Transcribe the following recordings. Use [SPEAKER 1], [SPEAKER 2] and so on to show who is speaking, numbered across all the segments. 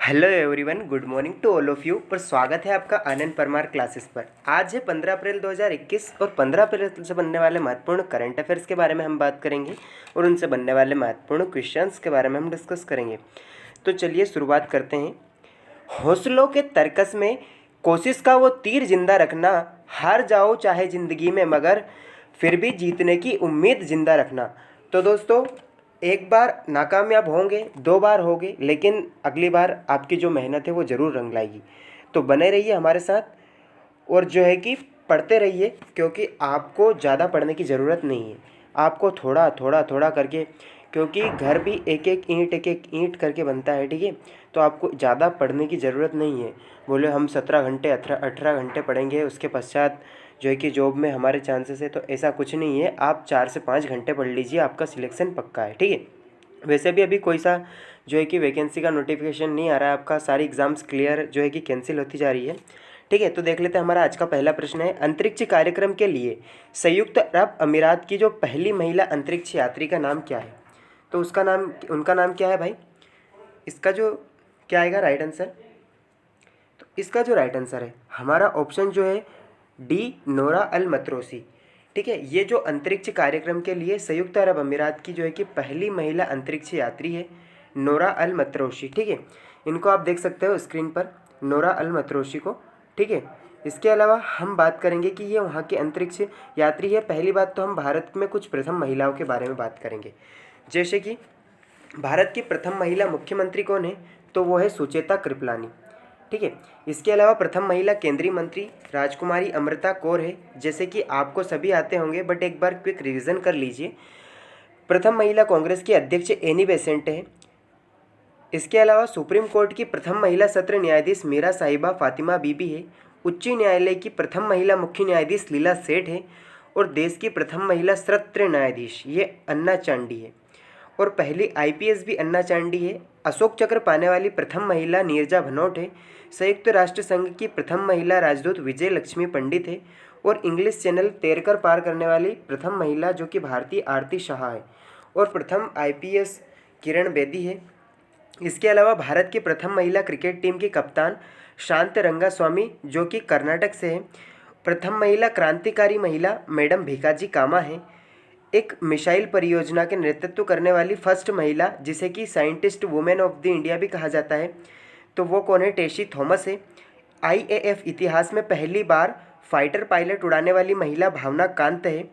[SPEAKER 1] Hello everyone, good morning to all of you. पर स्वागत है आपका आनंद परमार क्लासेस पर। आज है 15 अप्रैल 2021 और 15 अप्रैल से बनने वाले महत्वपूर्ण करंट अफेयर्स के बारे में हम बात करेंगे और उनसे बनने वाले महत्वपूर्ण क्वेश्चंस के बारे में हम डिस्कस करेंगे। तो चलिए शुरुआत करते हैं। हौसलों के तर्कस में कोशिश का वो तीर जिंदा रखना, हार जाओ चाहे ज़िंदगी में मगर फिर भी जीतने की उम्मीद जिंदा रखना। तो दोस्तों, एक बार नाकामयाब होंगे, दो बार होंगे, लेकिन अगली बार आपकी जो मेहनत है वो ज़रूर रंग लाएगी। तो बने रहिए हमारे साथ और जो है कि पढ़ते रहिए, क्योंकि आपको ज़्यादा पढ़ने की ज़रूरत नहीं है। आपको थोड़ा थोड़ा थोड़ा करके, क्योंकि घर भी एक एक ईंट करके बनता है, ठीक है। तो आपको ज़्यादा पढ़ने की ज़रूरत नहीं है। बोले हम 17 घंटे 18 घंटे पढ़ेंगे, उसके पश्चात जो है कि जॉब में हमारे चांसेस है, तो ऐसा कुछ नहीं है। आप 4 से 5 घंटे पढ़ लीजिए, आपका सिलेक्शन पक्का है, ठीक है। वैसे भी अभी कोई सा जो है कि वैकेंसी का नोटिफिकेशन नहीं आ रहा है, आपका सारी एग्ज़ाम्स क्लियर जो है कि कैंसिल होती जा रही है, ठीक है। तो देख लेते हैं, हमारा आज का पहला प्रश्न है, अंतरिक्ष कार्यक्रम के लिए संयुक्त अरब अमीरात की जो पहली महिला अंतरिक्ष यात्री का नाम क्या है? तो उनका नाम क्या है भाई? इसका जो क्या आएगा राइट आंसर? तो इसका जो राइट आंसर है हमारा ऑप्शन जो है डी, नोरा अल मतरोसी, ठीक है। ये जो अंतरिक्ष कार्यक्रम के लिए संयुक्त अरब अमीरात की जो है कि पहली महिला अंतरिक्ष यात्री है, नोरा अल मतरोसी, ठीक है। इनको आप देख सकते हो स्क्रीन पर, नोरा अल मतरोसी को, ठीक है। इसके अलावा हम बात करेंगे कि ये वहाँ की अंतरिक्ष यात्री है। पहली बात तो हम भारत में कुछ प्रथम महिलाओं के बारे में बात करेंगे, जैसे कि भारत की प्रथम महिला मुख्यमंत्री कौन है? तो वो है सुचेता कृपलानी, ठीक है। इसके अलावा प्रथम महिला केंद्रीय मंत्री राजकुमारी अमृता कौर है, जैसे कि आपको सभी आते होंगे, बट एक बार क्विक रिवीजन कर लीजिए। प्रथम महिला कांग्रेस की अध्यक्ष एनी बेसेंट है। इसके अलावा सुप्रीम कोर्ट की प्रथम महिला सत्र न्यायाधीश मीरा साहिबा फातिमा बीबी है। उच्च न्यायालय की प्रथम महिला मुख्य न्यायाधीश लीला सेठ है। और देश की प्रथम महिला सत्र न्यायाधीश ये अन्ना चांडी है। और पहली आईपीएस भी अन्ना चांडी है। अशोक चक्र पाने वाली प्रथम महिला नीरजा भनोट है। संयुक्त राष्ट्र संघ की प्रथम महिला राजदूत विजय लक्ष्मी पंडित है। और इंग्लिश चैनल तैरकर पार करने वाली प्रथम महिला जो कि भारतीय आरती शाह है। और प्रथम आईपीएस किरण बेदी है। इसके अलावा भारत की प्रथम महिला क्रिकेट टीम की कप्तान शांत रंगास्वामी जो कि कर्नाटक से है। प्रथम महिला क्रांतिकारी महिला मैडम भीकाजी कामा है। एक मिसाइल परियोजना के नेतृत्व करने वाली फर्स्ट महिला, जिसे कि scientist women of the India भी कहा जाता है, तो वो कौन है? टेशी थॉमस है। आईएएफ इतिहास में पहली बार फाइटर पायलट उड़ाने वाली महिला भावना कांत है।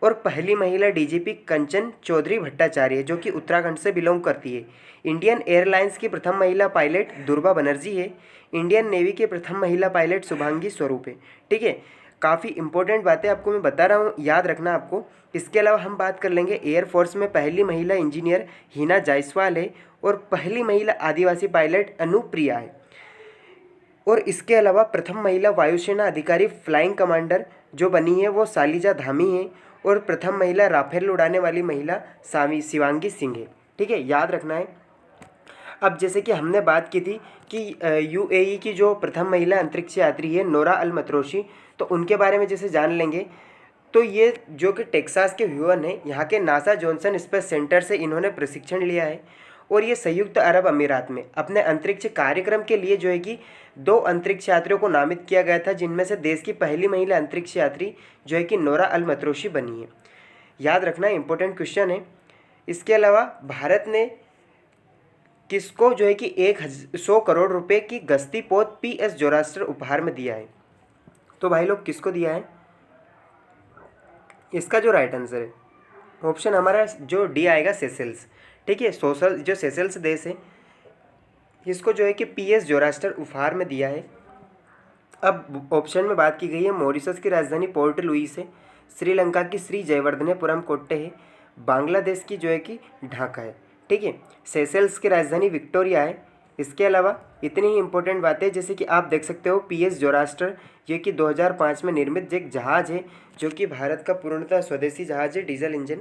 [SPEAKER 1] और पहली महिला डीजीपी कंचन चौधरी भट्टाचार्य है, जो कि उत्तराखंड से बिलोंग करती है। इंडियन एयरलाइंस की प्रथम महिला पायलट दुर्गा बनर्जी है। इंडियन नेवी के प्रथम महिला पायलट शुभांगी स्वरूप है, ठीक है। काफ़ी इंपॉर्टेंट बातें आपको मैं बता रहा हूँ, याद रखना आपको। इसके अलावा हम बात कर लेंगे एयरफोर्स में पहली महिला इंजीनियर हिना जायसवाल है। और पहली महिला आदिवासी पायलट अनुप्रिया है। और इसके अलावा प्रथम महिला वायुसेना अधिकारी फ्लाइंग कमांडर जो बनी है वो शालिजा धामी है। और प्रथम महिला राफेल उड़ाने वाली महिला शिवांगी सिंह है, ठीक है, याद रखना है। अब जैसे कि हमने बात की थी कि यूएई की जो प्रथम महिला अंतरिक्ष यात्री है नोरा अल मतरोशी, तो उनके बारे में जैसे जान लेंगे। तो ये जो कि टेक्सास के ह्यूस्टन है, यहाँ के नासा जॉनसन स्पेस सेंटर से इन्होंने प्रशिक्षण लिया है। और ये संयुक्त अरब अमीरात में अपने अंतरिक्ष कार्यक्रम के लिए जो है कि 2 अंतरिक्ष यात्रियों को नामित किया गया था, जिनमें से देश की पहली महिला अंतरिक्ष यात्री जो है कि नोरा अल मतरोशी बनी है। याद रखना, इंपॉर्टेंट क्वेश्चन है। इसके अलावा भारत ने किसको जो है कि 100 करोड़ रुपए की गश्ती पोत पीएस जोरास्टर उपहार में दिया है? तो भाई लोग किसको दिया है? इसका जो राइट आंसर है ऑप्शन हमारा जो डी आएगा, सेशेल्स, ठीक है। सोशल जो सेशेल्स देश है, इसको जो है कि पीएस जोरास्टर उपहार में दिया है। अब ऑप्शन में बात की गई है, मॉरिशस की राजधानी पोर्ट लुइस है। श्रीलंका की श्री जयवर्धनेपुरम कोट्टे है। बांग्लादेश की जो है कि ढाका है, ठीक है। सेशेल्स की राजधानी विक्टोरिया है। इसके अलावा इतनी ही इंपॉर्टेंट बातें, जैसे कि आप देख सकते हो पीएस जोरास्टर, ये कि 2005 में निर्मित एक जहाज़ है, जो कि भारत का पूर्णतः स्वदेशी जहाज़ है, डीजल इंजन।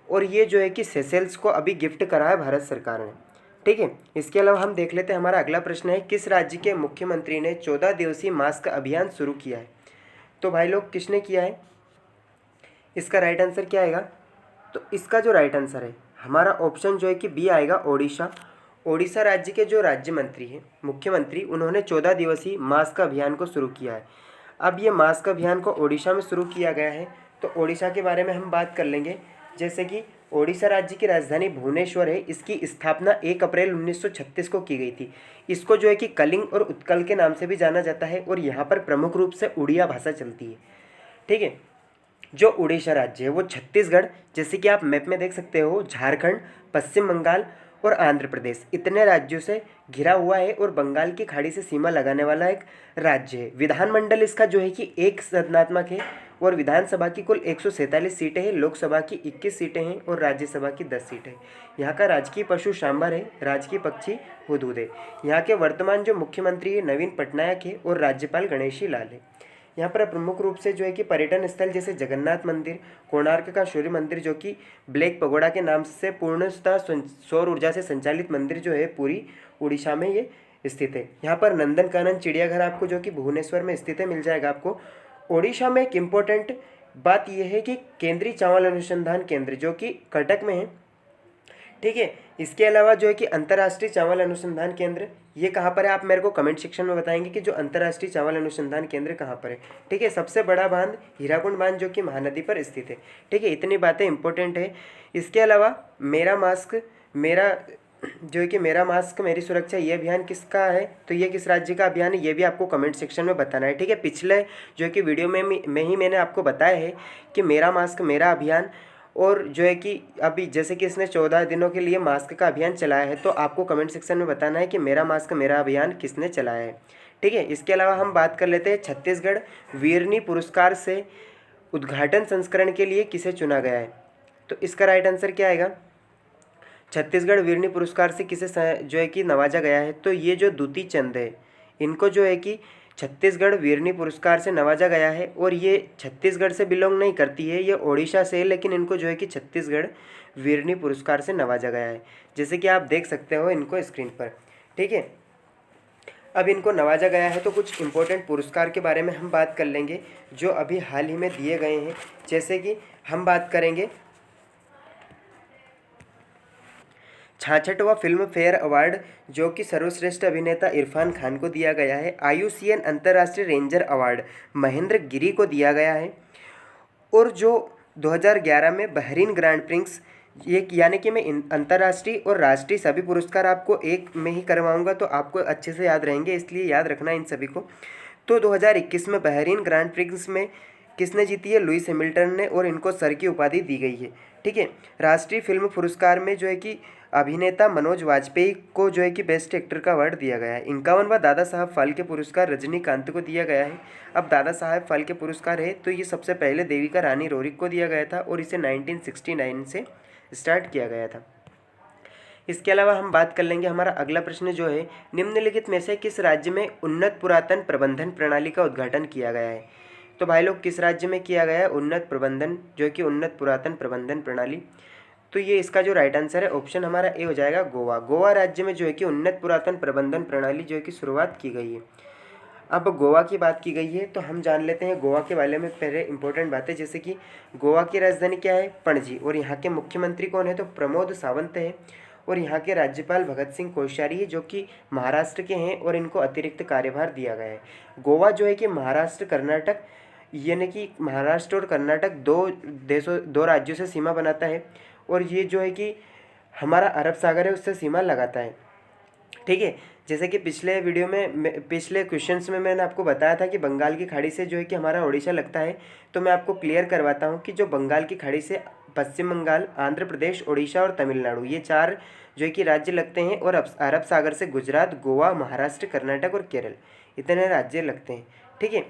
[SPEAKER 1] और ये जो है कि सेशेल्स को अभी गिफ्ट करा है भारत सरकार ने, ठीक है। इसके अलावा हम देख लेते हैं, हमारा अगला प्रश्न है, किस राज्य के मुख्यमंत्री ने 14 दिवसीय मास्क अभियान शुरू किया है? तो भाई लोग किसने किया है? इसका राइट आंसर क्या आएगा? तो इसका जो राइट आंसर है हमारा ऑप्शन जो है कि बी आएगा, ओडिशा। ओडिशा राज्य के जो राज्य मंत्री हैं, मुख्यमंत्री, उन्होंने 14 दिवसीय मास्क अभियान को शुरू किया है। अब ये मास्क अभियान को ओडिशा में शुरू किया गया है, तो ओडिशा के बारे में हम बात कर लेंगे। जैसे कि ओडिशा राज्य की राजधानी भुवनेश्वर है, इसकी स्थापना 1 अप्रैल 1936 को की गई थी। इसको जो है कि कलिंग और उत्कल के नाम से भी जाना जाता है, और यहाँ पर प्रमुख रूप से उड़िया भाषा चलती है। ठीक है। जो उड़ीसा राज्य है वो छत्तीसगढ़, जैसे कि आप मैप में देख सकते हो, झारखंड, पश्चिम बंगाल और आंध्र प्रदेश, इतने राज्यों से घिरा हुआ है और बंगाल की खाड़ी से सीमा लगाने वाला एक राज्य है। विधानमंडल इसका जो है कि एक सदनात्मक है, और विधानसभा की कुल 147 सीटें हैं, लोकसभा की 21 सीटें हैं और राज्यसभा की 10 सीटें हैं। यहाँ का राजकीय पशु सांभर है, राजकीय पक्षी हुदहुद है। यहाँ के वर्तमान जो मुख्यमंत्री है नवीन पटनायक है, और राज्यपाल गणेशी लाल है। यहाँ पर प्रमुख रूप से जो है कि पर्यटन स्थल जैसे जगन्नाथ मंदिर, कोणार्क का सूर्य मंदिर जो कि ब्लैक पगोड़ा के नाम से पूर्णतः सौर ऊर्जा से संचालित मंदिर जो है पूरी उड़ीसा में ये स्थित है। यहाँ पर नंदनकानन चिड़ियाघर आपको जो कि भुवनेश्वर में स्थित है मिल जाएगा आपको। ओडिशा में एक इम्पोर्टेंट बात यह है कि केंद्रीय चावल अनुसंधान केंद्र जो कि कटक में है। ठीक है। इसके अलावा जो है कि अंतर्राष्ट्रीय चावल अनुसंधान केंद्र ये कहाँ पर है, आप मेरे को कमेंट सेक्शन में बताएंगे कि जो अंतर्राष्ट्रीय चावल अनुसंधान केंद्र कहाँ पर है। ठीक है। सबसे बड़ा बांध हीराकुंड बांध जो कि महानदी पर स्थित है। ठीक है। इतनी बातें इंपॉर्टेंट है। इसके अलावा मेरा मास्क मेरा जो है कि मेरा मास्क मेरी सुरक्षा ये अभियान किसका है, तो ये किस राज्य का अभियान है, ये भी आपको कमेंट सेक्शन में बताना है। ठीक है। पिछले जो है कि वीडियो में मैंने आपको बताया है कि मेरा मास्क मेरा अभियान, और जो है कि अभी जैसे कि इसने 14 दिनों के लिए मास्क का अभियान चलाया है, तो आपको कमेंट सेक्शन में बताना है कि मेरा मास्क मेरा अभियान किसने चलाया है। ठीक है। इसके अलावा हम बात कर लेते हैं छत्तीसगढ़ वीरनी पुरस्कार से उद्घाटन संस्करण के लिए किसे चुना गया है, तो इसका राइट आंसर क्या आएगा। छत्तीसगढ़ वीरनी पुरस्कार से किसे जो है कि नवाजा गया है, तो ये जो दूती चंद है इनको जो है कि छत्तीसगढ़ वीरनी पुरस्कार से नवाजा गया है, और ये छत्तीसगढ़ से बिलोंग नहीं करती है, ये ओडिशा से है, लेकिन इनको जो है कि छत्तीसगढ़ वीरनी पुरस्कार से नवाजा गया है, जैसे कि आप देख सकते हो इनको स्क्रीन पर। ठीक है। अब इनको नवाजा गया है, तो कुछ इंपॉर्टेंट पुरस्कार के बारे में हम बात कर लेंगे जो अभी हाल ही में दिए गए हैं। जैसे कि हम बात करेंगे 66वां फिल्म फेयर अवार्ड जो कि सर्वश्रेष्ठ अभिनेता इरफान खान को दिया गया है। IUCN अंतर्राष्ट्रीय रेंजर अवार्ड महेंद्र गिरी को दिया गया है। और जो 2011 में बहरीन ग्रैंड प्रिक्स, ये यानी कि मैं अंतर्राष्ट्रीय और राष्ट्रीय सभी पुरस्कार आपको एक में ही करवाऊंगा, तो आपको अच्छे से याद रहेंगे, इसलिए याद रखना इन सभी को। तो 2021 में बहरीन ग्रैंड प्रिक्स में किसने जीती है, लुइस हैमिल्टन ने, और इनको सर की उपाधि दी गई है। ठीक है। राष्ट्रीय फिल्म पुरस्कार में जो है कि अभिनेता मनोज वाजपेयी को जो है कि बेस्ट एक्टर का अवार्ड दिया गया है। 51वां दादा साहब फाल्के पुरस्कार रजनीकांत को दिया गया है। अब दादा साहब फाल्के पुरस्कार है, तो ये सबसे पहले देविका रानी रोरिक को दिया गया था, और इसे 1969 से स्टार्ट किया गया था। इसके अलावा हम बात कर लेंगे, हमारा अगला प्रश्न जो है, निम्नलिखित में से किस राज्य में उन्नत पुरातन प्रबंधन प्रणाली का उद्घाटन किया गया है। तो भाई लोग किस राज्य में किया गया है उन्नत प्रबंधन, जो कि उन्नत पुरातन प्रबंधन प्रणाली, तो ये इसका जो राइट आंसर है ऑप्शन हमारा ए हो जाएगा, गोवा। गोवा राज्य में जो है कि उन्नत पुरातन प्रबंधन प्रणाली जो है कि शुरुआत की गई है। अब गोवा की बात की गई है, तो हम जान लेते हैं गोवा के बारे में पहले इंपॉर्टेंट बातें। जैसे कि गोवा की राजधानी क्या है, पणजी, और यहाँ के मुख्यमंत्री कौन है, तो प्रमोद सावंत है, और यहाँ के राज्यपाल भगत सिंह कोश्यारी है जो कि महाराष्ट्र के हैं, और इनको अतिरिक्त कार्यभार दिया गया है। गोवा जो है कि महाराष्ट्र कर्नाटक, यानी कि महाराष्ट्र और कर्नाटक दो राज्यों से सीमा बनाता है, और ये जो है कि हमारा अरब सागर है उससे सीमा लगाता है। ठीक है। जैसे कि पिछले वीडियो में पिछले क्वेश्चंस में मैंने आपको बताया था कि बंगाल की खाड़ी से जो है कि हमारा उड़ीसा लगता है, तो मैं आपको क्लियर करवाता हूँ कि जो बंगाल की खाड़ी से पश्चिम बंगाल, आंध्र प्रदेश, उड़ीसा और तमिलनाडु, ये 4 जो है कि राज्य लगते हैं, और अरब सागर से गुजरात, गोवा, महाराष्ट्र, कर्नाटक और केरल, इतने राज्य लगते हैं। ठीक है।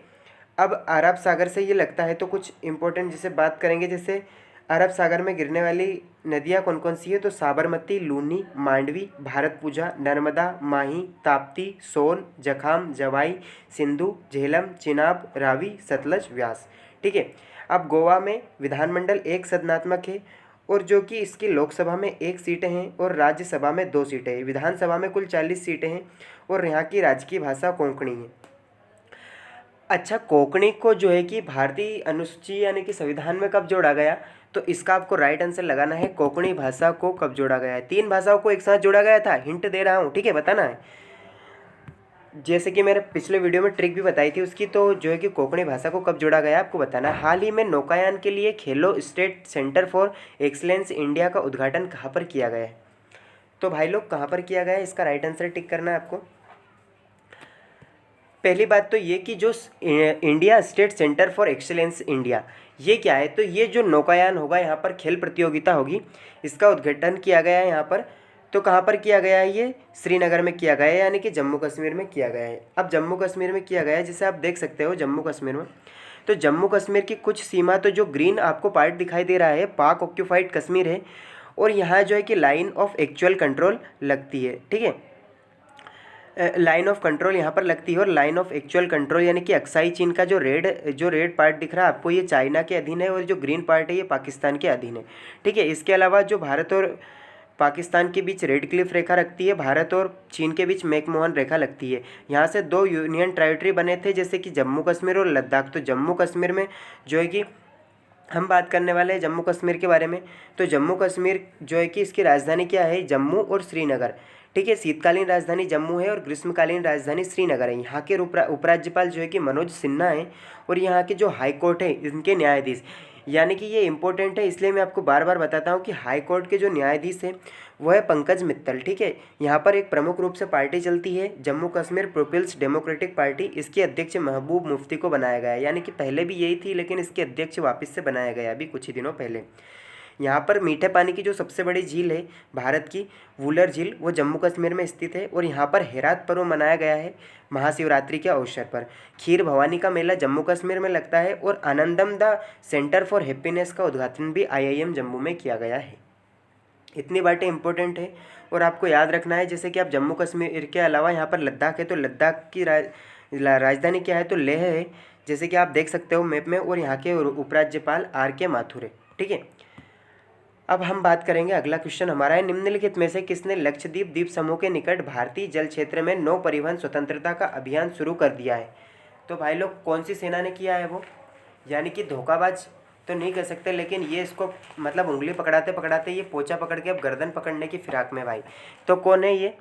[SPEAKER 1] अब अरब सागर से ये लगता है, तो कुछ इंपॉर्टेंट जैसे बात करेंगे, जैसे अरब सागर में गिरने वाली नदियाँ कौन कौन सी है, तो साबरमती, लूनी, मांडवी, भारतपुजा, नर्मदा, माही, ताप्ती, सोन, जखाम, जवाई, सिंधु, झेलम, चिनाब, रावी, सतलज, व्यास। ठीक है। अब गोवा में विधानमंडल एक सदनात्मक है, और जो कि इसकी लोकसभा में 1 सीटें हैं और राज्यसभा में 2 सीटें हैं। विधानसभा में कुल 40 सीटें हैं, और यहाँ की राजकीय भाषा कोंकणी है। अच्छा, कोंकणी को जो है कि भारतीय अनुसूची यानी कि संविधान में कब जोड़ा गया, तो इसका आपको राइट आंसर लगाना है कोंकणी भाषा को कब जोड़ा गया है। 3 भाषाओं को एक साथ जोड़ा गया था, हिंट दे रहा हूँ, ठीक है, बताना है। जैसे कि मैंने पिछले वीडियो में ट्रिक भी बताई थी उसकी, तो जो है कि कोंकणी भाषा को कब जोड़ा गया है आपको बताना है। हाल ही में नौकायान के लिए खेलो state centre for excellence India का उद्घाटन कहाँ पर किया गया है। तो भाई लोग कहाँ पर किया गया है, इसका राइट आंसर टिक करना है आपको। पहली बात तो ये कि जो India state centre for excellence India, ये क्या है, तो ये जो नौकायान होगा यहाँ पर खेल प्रतियोगिता होगी, इसका उद्घाटन किया गया है यहाँ पर। तो कहाँ पर किया गया है, ये श्रीनगर में किया गया है, यानी कि जम्मू कश्मीर में किया गया है। अब जम्मू कश्मीर में किया गया है, जिसे आप देख सकते हो जम्मू कश्मीर में। तो जम्मू कश्मीर की कुछ सीमा, तो जो ग्रीन आपको पार्ट दिखाई दे रहा है, पाक ऑक्यूपाइड कश्मीर है, और यहाँ जो है कि लाइन ऑफ एक्चुअल कंट्रोल लगती है, ठीक है, लाइन ऑफ कंट्रोल यहाँ पर लगती है। और लाइन ऑफ एक्चुअल कंट्रोल यानी कि अक्साई चीन का जो रेड पार्ट दिख रहा है आपको, ये चाइना के अधीन है, और जो ग्रीन पार्ट है ये पाकिस्तान के अधीन है, ठीक है। इसके अलावा जो भारत और पाकिस्तान के बीच रेड क्लिफ रेखा रखती है, भारत और चीन के बीच मैकमोहन रेखा लगती है। यहाँ से 2 यूनियन टेरिटरी बने थे, जैसे कि जम्मू कश्मीर और लद्दाख। तो जम्मू कश्मीर में जो है कि हम बात करने वाले हैं जम्मू कश्मीर के बारे में। तो जम्मू कश्मीर जो है कि इसकी राजधानी क्या है, जम्मू और श्रीनगर, ठीक है। शीतकालीन राजधानी जम्मू है और ग्रीष्मकालीन राजधानी श्रीनगर है। यहाँ के उपराज्यपाल जो है कि मनोज सिन्हा है, और यहाँ के जो हाई कोर्ट है इनके न्यायाधीश, यानी कि ये इंपॉर्टेंट है, इसलिए मैं आपको बार बार बताता हूँ कि हाई कोर्ट के जो न्यायाधीश हैं वो है पंकज मित्तल, ठीक है। यहाँ पर एक प्रमुख रूप से पार्टी चलती है Jammu Kashmir peoples democratic party, इसके अध्यक्ष महबूब मुफ्ती को बनाया गया है, यानी कि पहले भी यही थी लेकिन इसके अध्यक्ष वापस से बनाया गया अभी कुछ ही दिनों पहले। यहाँ पर मीठे पानी की जो सबसे बड़ी झील है भारत की, वुलर झील, वो जम्मू कश्मीर में स्थित है। और यहाँ पर हेरात पर्व मनाया गया है महाशिवरात्रि के अवसर पर। खीर भवानी का मेला जम्मू कश्मीर में लगता है, और आनंदम द सेंटर फॉर हैप्पीनेस का उद्घाटन भी IIM जम्मू में किया गया है। इतनी बातें इंपॉर्टेंट है और आपको याद रखना है। जैसे कि आप जम्मू कश्मीर के अलावा यहाँ पर लद्दाख है, तो लद्दाख की राजधानी क्या है, तो लेह है, जैसे कि आप देख सकते हो मैप में। और यहाँ के उपराज्यपाल RK माथुर है, ठीक है। अब हम बात करेंगे, अगला क्वेश्चन हमारा है, निम्नलिखित में से किसने लक्षद्वीप द्वीप समूह के निकट भारतीय जल क्षेत्र में नौ परिवहन स्वतंत्रता का अभियान शुरू कर दिया है। तो भाई लोग कौन सी सेना ने किया है वो, यानी कि धोखाबाज तो नहीं कह सकते, लेकिन ये इसको मतलब उंगली पकड़ाते पकड़ाते ये पोचा पकड़ के अब गर्दन पकड़ने की फिराक में भाई। तो कौन है ये,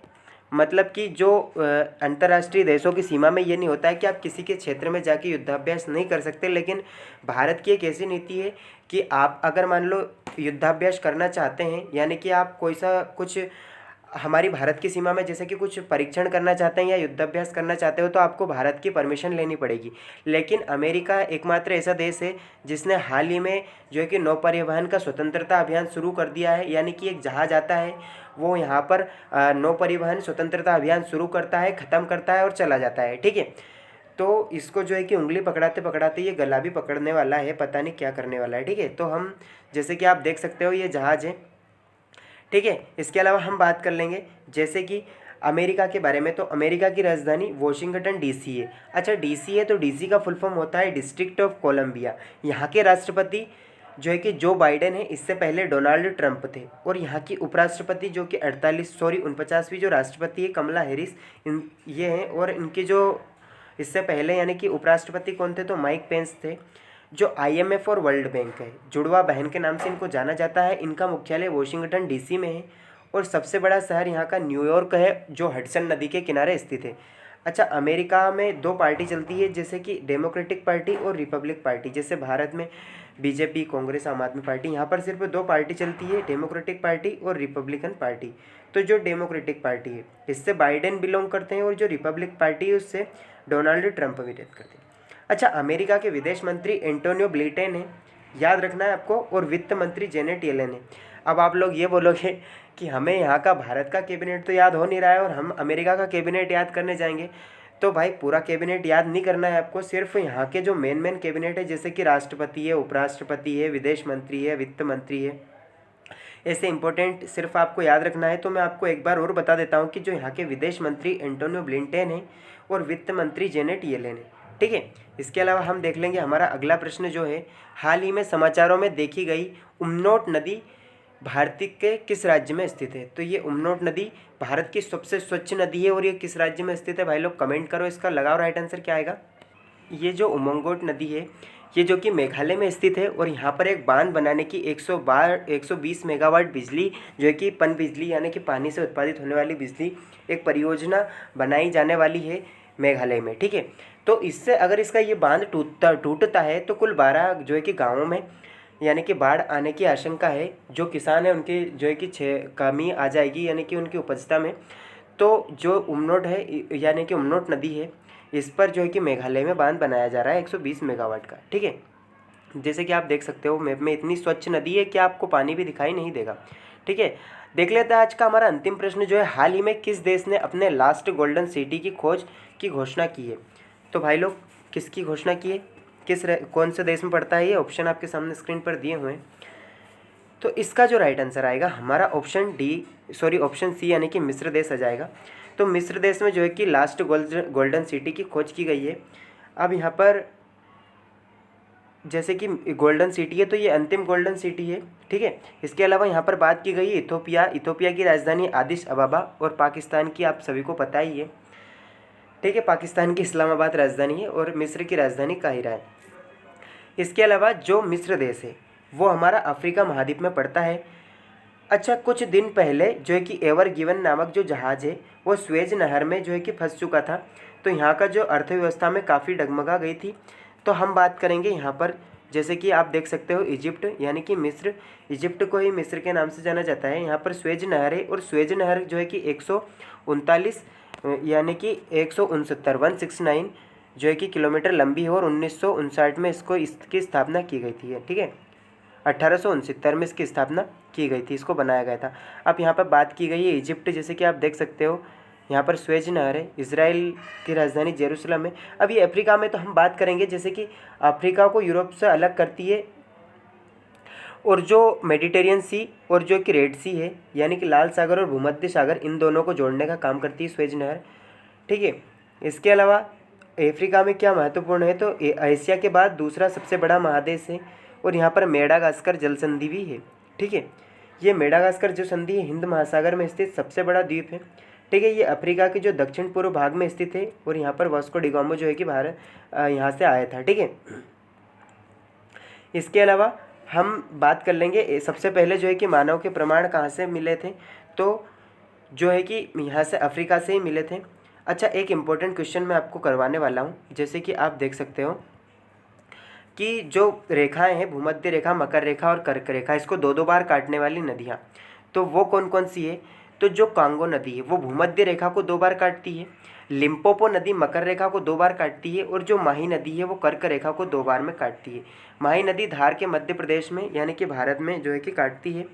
[SPEAKER 1] मतलब कि जो अंतर्राष्ट्रीय देशों की सीमा में ये नहीं होता है कि आप किसी के क्षेत्र में जाके युद्धाभ्यास नहीं कर सकते, लेकिन भारत की एक ऐसी नीति है कि आप अगर मान लो युद्धाभ्यास करना चाहते हैं, यानी कि आप कोई सा कुछ हमारी भारत की सीमा में जैसे कि कुछ परीक्षण करना चाहते हैं या युद्धाभ्यास करना चाहते हो, तो आपको भारत की परमिशन लेनी पड़ेगी। लेकिन अमेरिका एकमात्र ऐसा देश है जिसने हाल ही में जो है कि नौ परिवहन का स्वतंत्रता अभियान शुरू कर दिया है, यानी कि एक जहाज आता है, वो यहाँ पर नौ परिवहन स्वतंत्रता अभियान शुरू करता है, ख़त्म करता है और चला जाता है, ठीक है। तो इसको जो है कि उंगली पकड़ाते पकड़ाते ये गला भी पकड़ने वाला है, पता नहीं क्या करने वाला है, ठीक है। तो हम जैसे कि आप देख सकते हो ये जहाज़ है, ठीक है। इसके अलावा हम बात कर लेंगे जैसे कि अमेरिका के बारे में। तो अमेरिका की राजधानी वॉशिंगटन DC है। अच्छा DC है, तो DC का फुल फॉर्म होता है डिस्ट्रिक्ट ऑफ कोलंबिया। यहाँ के राष्ट्रपति जो है कि जो बाइडेन है, इससे पहले डोनाल्ड ट्रंप थे। और यहाँ की उपराष्ट्रपति जो कि 49वीं जो राष्ट्रपति है कमला हैरिस, ये हैं। और इनके जो इससे पहले यानी कि उपराष्ट्रपति कौन थे, तो माइक पेंस थे, जो IMF और वर्ल्ड बैंक है, जुड़वा बहन के नाम से इनको जाना जाता है। इनका मुख्यालय वॉशिंगटन DC में है, और सबसे बड़ा शहर यहाँ का न्यूयॉर्क है, जो हडसन नदी के किनारे स्थित है। अच्छा, अमेरिका में 2 पार्टी चलती है, जैसे कि डेमोक्रेटिक पार्टी और रिपब्लिक पार्टी। जैसे भारत में BJP, कांग्रेस, आम आदमी पार्टी, यहाँ पर सिर्फ 2 पार्टी चलती है, डेमोक्रेटिक पार्टी और रिपब्लिकन पार्टी। तो जो डेमोक्रेटिक पार्टी है इससे बाइडेन बिलोंग करते हैं, और जो रिपब्लिक पार्टी है उससे डोनाल्ड ट्रंप विरोध करते हैं। अच्छा, अमेरिका के विदेश मंत्री एंटोनियो ब्लिंकन है, याद रखना है आपको, और वित्त मंत्री जेनेट येलेन है। अब आप लोग ये बोलोगे कि हमें यहाँ का भारत का कैबिनेट तो याद हो नहीं रहा है और हम अमेरिका का कैबिनेट याद करने जाएंगे। तो भाई पूरा कैबिनेट याद नहीं करना है आपको, सिर्फ यहाँ के जो मेन कैबिनेट है, जैसे कि राष्ट्रपति है, उपराष्ट्रपति है, विदेश मंत्री है, वित्त मंत्री है, ऐसे इंपॉर्टेंट सिर्फ आपको याद रखना है। तो मैं आपको एक बार और बता देता हूँ कि जो यहाँ के विदेश मंत्री एंटोनियो ब्लिंकन है और वित्त मंत्री जेनेट येलेन है, ठीक है। इसके अलावा हम देख लेंगे हमारा अगला प्रश्न जो है, हाल ही में समाचारों में देखी गई उमनोट नदी भारत के किस राज्य में स्थित है। तो ये उमनोट नदी भारत की सबसे स्वच्छ नदी है, और ये किस राज्य में स्थित है भाई लोग कमेंट करो, इसका लगाओ राइट आंसर क्या आएगा। ये जो उमंगोट नदी है ये जो कि मेघालय में स्थित है और यहाँ पर एक बांध बनाने की 120 मेगावाट बिजली जो है कि पन बिजली यानी कि पानी से उत्पादित होने वाली बिजली एक परियोजना बनाई जाने वाली है मेघालय में, ठीक है। तो इससे अगर इसका ये बांध टूटता है तो कुल 12 जो है कि गाँवों में यानी कि बाढ़ आने की आशंका है। जो किसान हैं उनके जो है कि कमी आ जाएगी यानी कि उनकी उपजता में। तो जो उमनोट है यानी कि उमनोट नदी है, इस पर जो है कि मेघालय में बांध बनाया जा रहा है 120 मेगावाट का, ठीक है। जैसे कि आप देख सकते हो मैप में इतनी स्वच्छ नदी है कि आपको पानी भी दिखाई नहीं देगा, ठीक है। देख लेते हैं आज का हमारा अंतिम प्रश्न जो है, हाल ही में किस देश ने अपने लास्ट गोल्डन सिटी की खोज की घोषणा की है। तो भाई लोग किसकी घोषणा की है, कौन से देश में पड़ता है, ये ऑप्शन आपके सामने स्क्रीन पर दिए हुए हैं। तो इसका जो राइट आंसर आएगा हमारा ऑप्शन सी यानी कि मिस्र देश आ जाएगा। तो मिस्र देश में जो है कि लास्ट गोल्डन सिटी की खोज की गई है। अब यहाँ पर जैसे कि गोल्डन सिटी है तो ये अंतिम गोल्डन सिटी है, ठीक है। इसके अलावा यहाँ पर बात की गई है इथोपिया की राजधानी आदिस अबाबा और पाकिस्तान की आप सभी को पता ही है, ठीक है। पाकिस्तान की इस्लामाबाद राजधानी है और मिस्र की राजधानी काहिरा है। इसके अलावा जो मिस्र देश है वो हमारा अफ्रीका महाद्वीप में पड़ता है। अच्छा, कुछ दिन पहले जो है कि एवर गिवन नामक जो जहाज़ है वो स्वेज नहर में जो है कि फंस चुका था। तो यहाँ का जो अर्थव्यवस्था में काफ़ी डगमगा गई थी। तो हम बात करेंगे यहाँ पर, जैसे कि आप देख सकते हो इजिप्ट यानी कि मिस्र, इजिप्ट को ही मिस्र के नाम से जाना जाता है। यहाँ पर स्वेज नहर है और स्वेज नहर जो है कि 139 यानी कि 169 जो है कि किलोमीटर लंबी है और 1959 में इसकी स्थापना की गई थी, ठीक है। 1869 में इसकी स्थापना की गई थी, इसको बनाया गया था। अब यहाँ पर बात की गई है इजिप्ट, जैसे कि आप देख सकते हो यहाँ पर स्वेज नहर है, इजराइल की राजधानी जेरूसलम है। अब ये अफ्रीका में तो हम बात करेंगे, जैसे कि अफ्रीका को यूरोप से अलग करती है और जो मेडिटेरियन सी और जो कि रेड सी है यानी कि लाल सागर और भूमध्य सागर, इन दोनों को जोड़ने का काम करती है स्वेज नहर, ठीक है। इसके अलावा अफ्रीका में क्या महत्वपूर्ण है, तो एशिया के बाद दूसरा सबसे बड़ा महादेश है और यहाँ पर मेडागास्कर जल संधि भी है, ठीक है। ये मेडागास्कर जो संधि है हिंद महासागर में स्थित सबसे बड़ा द्वीप है, ठीक है। ये अफ्रीका के जो दक्षिण पूर्व भाग में स्थित है और यहाँ पर वास्को डिगामा जो है कि भारत यहाँ से आया था, ठीक है। इसके अलावा हम बात कर लेंगे सबसे पहले जो है कि मानव के प्रमाण कहाँ से मिले थे, तो जो है कि यहाँ से अफ्रीका से ही मिले थे। अच्छा, एक इम्पोर्टेंट क्वेश्चन मैं आपको करवाने वाला हूँ, जैसे कि आप देख सकते हो कि जो रेखाएं हैं भूमध्य रेखा, मकर रेखा और कर्क रेखा, इसको दो बार काटने वाली नदियाँ, तो वो कौन कौन सी है। तो जो कांगो नदी है वो भूमध्य रेखा को 2 बार काटती है, लिम्पोपो नदी मकर रेखा को 2 बार काटती है और जो माही नदी है वो कर्क रेखा को 2 बार में काटती है। माही नदी धार के मध्य प्रदेश में यानी कि भारत में जो है कि काटती है।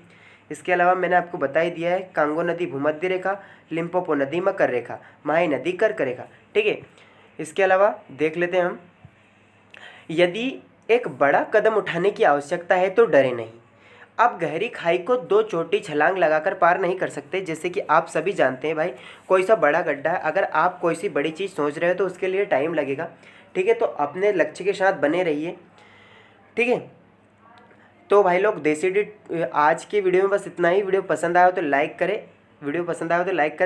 [SPEAKER 1] इसके अलावा मैंने आपको बता ही दिया है, कांगो नदी भूमध्य रेखा, लिम्पोपो नदी मकर रेखा, माही नदी कर्क रेखा, ठीक है। इसके अलावा देख लेते हैं हम, यदि एक बड़ा कदम उठाने की आवश्यकता है तो डरे नहीं। आप गहरी खाई को 2 चोटी छलांग लगाकर पार नहीं कर सकते। जैसे कि आप सभी जानते हैं भाई, कोई सा बड़ा गड्ढा है, अगर आप कोई सी बड़ी चीज़ सोच रहे हो तो उसके लिए टाइम लगेगा, ठीक है। तो अपने लक्ष्य के साथ बने रहिए, ठीक है। तो भाई लोग देसी डिट आज के वीडियो में बस इतना ही। वीडियो पसंद आया हो तो लाइक करें,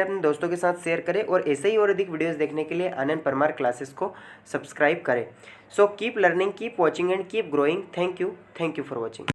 [SPEAKER 1] अपने दोस्तों के साथ शेयर करें और ऐसे ही और अधिक वीडियोस देखने के लिए आनंद परमार क्लासेस को सब्सक्राइब करें। So keep learning, keep watching and keep growing. Thank you for watching.